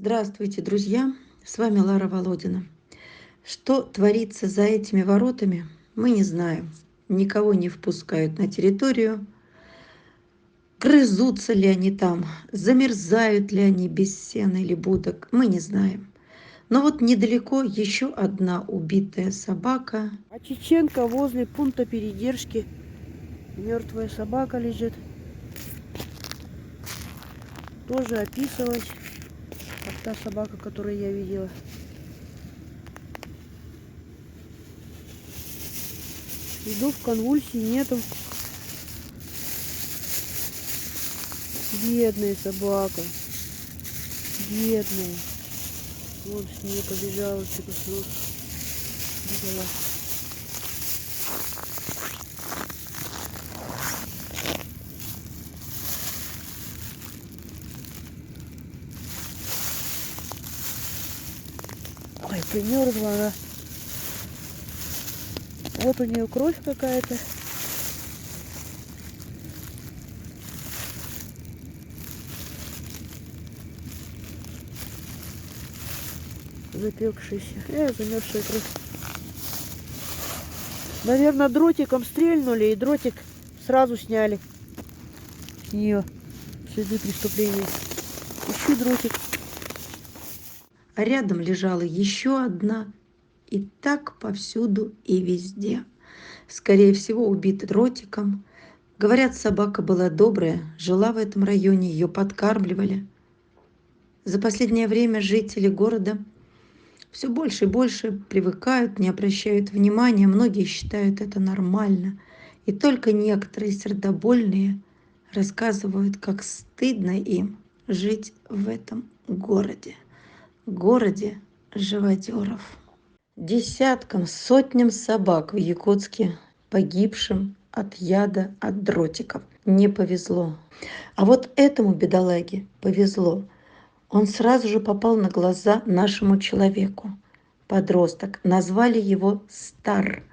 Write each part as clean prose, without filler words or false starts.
Здравствуйте, друзья! С вами Лара Володина. Что творится за этими воротами, мы не знаем. Никого не впускают на территорию. Грызутся ли они там, замерзают ли они без сена или будок, мы не знаем. Но вот недалеко еще одна убитая собака. А Чеченка возле пункта передержки. Мертвая собака лежит. Тоже описывалась, как та собака, которую я видела. Следов конвульсий нету. Бедная собака. Бедная. Вот с нее побежала, что-то слез. Взяла. Ой, примерзла она. Вот у нее кровь какая-то. Запекшаяся. Замерзшая кровь. Наверное, дротиком стрельнули, и дротик сразу сняли с нее следы преступления. Ищу дротик. А рядом лежала еще одна. И так повсюду и везде. Скорее всего, убита дротиком. Говорят, собака была добрая, жила в этом районе, ее подкармливали. За последнее время жители города все больше и больше привыкают, не обращают внимания, многие считают это нормально. И только некоторые сердобольные рассказывают, как стыдно им жить в этом городе живодеров. Десяткам, сотням собак в Якутске, погибшим от яда, от дротиков, не повезло. А вот этому бедолаге повезло. Он сразу же попал на глаза нашему человеку. Подросток. Назвали его Стар.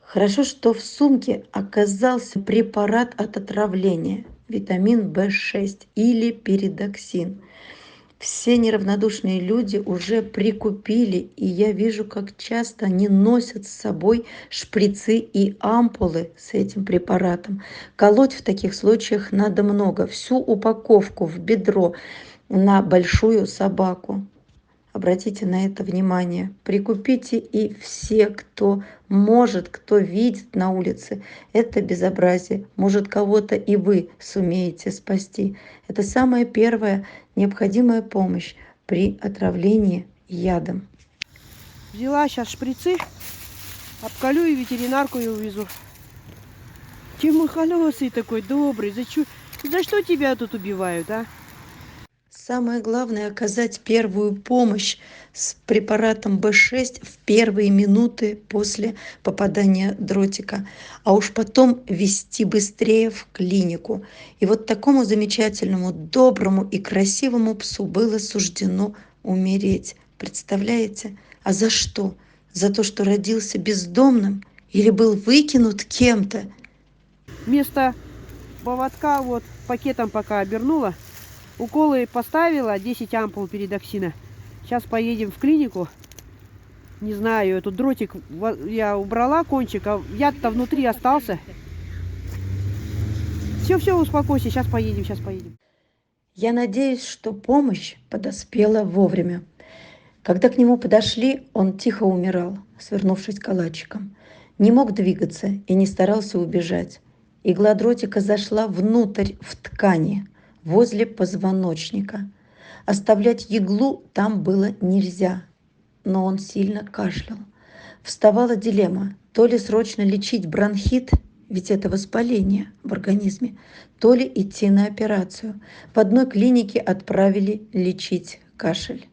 Хорошо, что в сумке оказался препарат от отравления, витамин В6 или передоксин. Все неравнодушные люди уже прикупили, и я вижу, как часто они носят с собой шприцы и ампулы с этим препаратом. Колоть в таких случаях надо много, всю упаковку в бедро на большую собаку. Обратите на это внимание. Прикупите, и все, кто может, кто видит на улице это безобразие, может, кого-то и вы сумеете спасти. Это самая первая необходимая помощь при отравлении ядом. Взяла сейчас шприцы, обколю и ветеринарку ее увезу. Ты мой холосый такой добрый, за что тебя тут убивают, а? Самое главное — оказать первую помощь с препаратом В6 в первые минуты после попадания дротика, а уж потом везти быстрее в клинику. И вот такому замечательному, доброму и красивому псу было суждено умереть. Представляете? А за что? За то, что родился бездомным или был выкинут кем-то? Вместо поводка вот пакетом пока обернула. Уколы поставила, 10 ампул передоксина. Сейчас поедем в клинику. Не знаю, этот дротик я убрала кончик, а яд-то внутри остался. Все, успокойся, сейчас поедем. Я надеюсь, что помощь подоспела вовремя. Когда к нему подошли, он тихо умирал, свернувшись калачиком. Не мог двигаться и не старался убежать. Игла дротика зашла внутрь в ткани, возле позвоночника. Оставлять иглу там было нельзя, но он сильно кашлял. Вставала дилемма: то ли срочно лечить бронхит, ведь это воспаление в организме, то ли идти на операцию. В одной клинике отправили лечить кашель.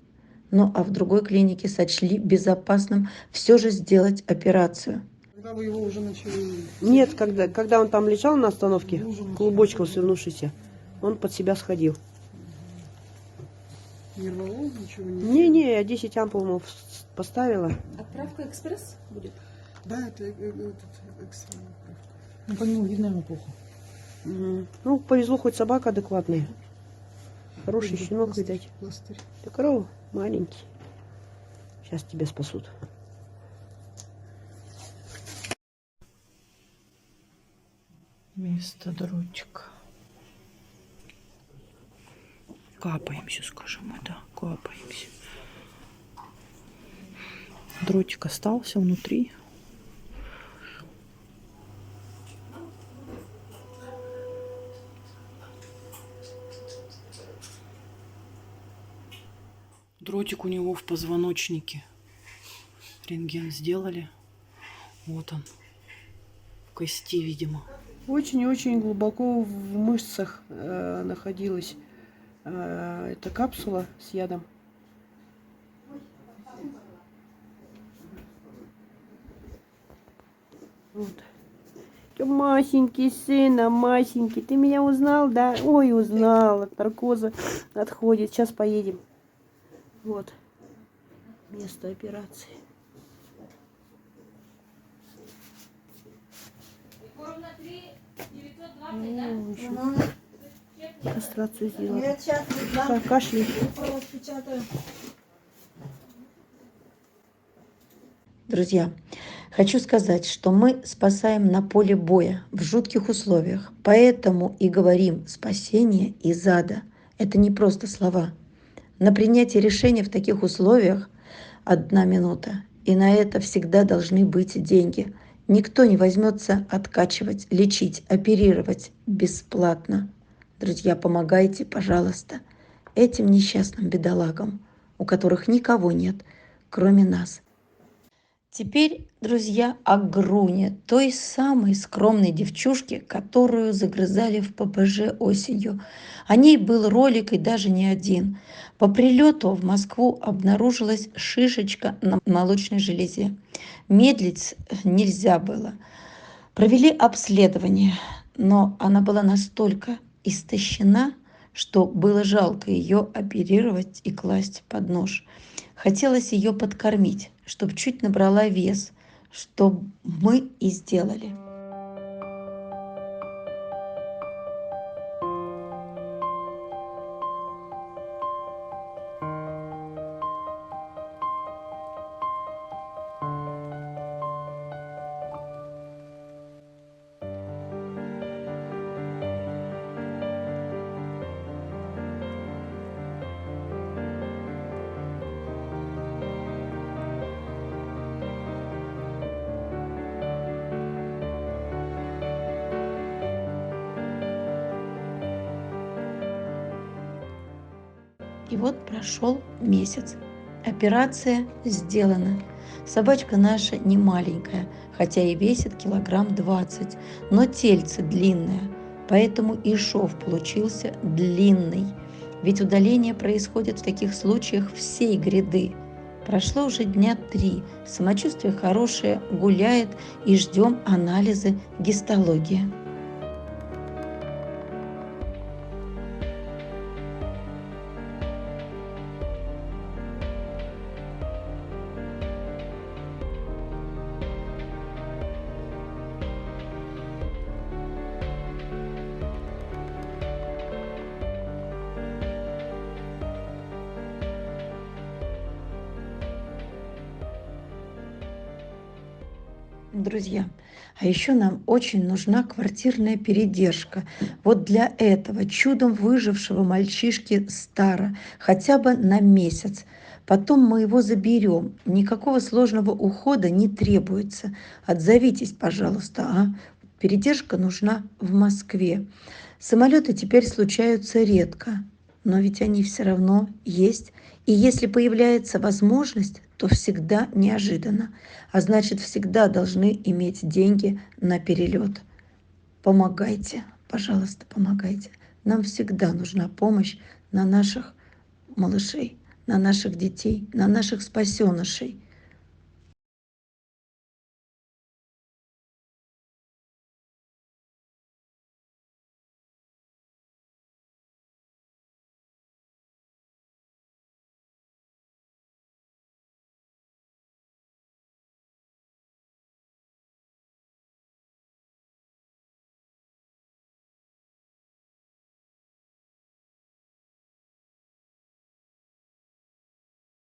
Ну а в другой клинике сочли безопасным все же сделать операцию. Когда вы его уже начали? Нет, когда он там лежал на остановке, клубочком свернувшийся, он под себя сходил. Не рвало, ничего не? Не, я 10 ампул ему поставила. Отправка экспресс будет? Да, это экстренная отправка. Ну, по нему видно ему плохо. Ну, повезло, хоть собака адекватная. Хороший Где щенок, пластырь? видать. Пластырь. Ты корова маленький. Сейчас тебя спасут. Место дротика. Капаемся, скажем, да, капаемся. Дротик остался внутри. Дротик у него в позвоночнике. Рентген сделали. Вот он. В кости, видимо. Очень-очень глубоко в мышцах находилась эта капсула с ядом. Вот. Масенький сын, Масенький, ты меня узнал, да? Ой, узнал, от наркоза отходит. Сейчас поедем. Вот место операции. Кастрацию сделали. Кашляй. Друзья, хочу сказать, что мы спасаем на поле боя в жутких условиях. Поэтому и говорим «спасение из ада». Это не просто слова. На принятие решения в таких условиях 1 минута. И на это всегда должны быть деньги. Никто не возьмется откачивать, лечить, оперировать бесплатно. Друзья, помогайте, пожалуйста, этим несчастным бедолагам, у которых никого нет, кроме нас. Теперь, друзья, о Груне, той самой скромной девчушке, которую загрызали в ППЖ осенью. О ней был ролик и даже не один. По прилету в Москву обнаружилась шишечка на молочной железе. Медлить нельзя было. Провели обследование, но она была настолько истощена, что было жалко ее оперировать и класть под нож. Хотелось ее подкормить, чтобы чуть набрала вес, что мы и сделали. И вот прошел месяц. Операция сделана. Собачка наша не маленькая, хотя и весит килограмм 20, но тельце длинное, поэтому и шов получился длинный. Ведь удаление происходит в таких случаях всей гряды. Прошло уже дня 3, самочувствие хорошее, гуляет и ждем анализы гистологии. Друзья, а еще нам очень нужна квартирная передержка. Вот для этого чудом выжившего мальчишки Стара хотя бы на месяц. Потом мы его заберем. Никакого сложного ухода не требуется. Отзовитесь, пожалуйста, а? Передержка нужна в Москве. Самолеты теперь случаются редко, но ведь они все равно есть. И если появляется возможность, то всегда неожиданно, а значит, всегда должны иметь деньги на перелет. Помогайте, пожалуйста, помогайте. Нам всегда нужна помощь на наших малышей, на наших детей, на наших спасенышей.